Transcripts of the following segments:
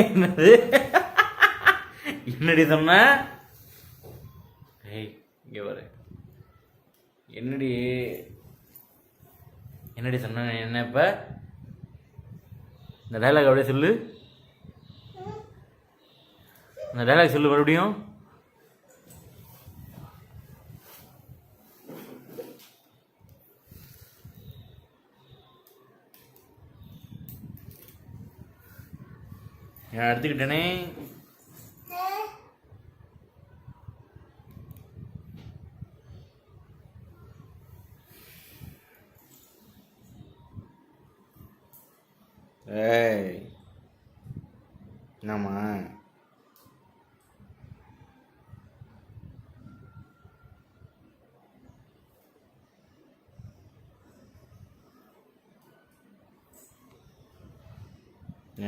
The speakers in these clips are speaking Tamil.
என்னது என்னடி சொன்ன? ஏய் இங்கே வர என்னடி என்னடி சொன்ன? என்ன இப்போ இந்த டைலாக் அப்படியே சொல்லு. இந்த டைலாக் சொல்லு மறுபடியும். நான் எடுத்துக்கிட்டேனே. ஏய் என்னம்மா?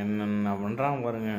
என்னென்ன பண்ணுறான் பாருங்க.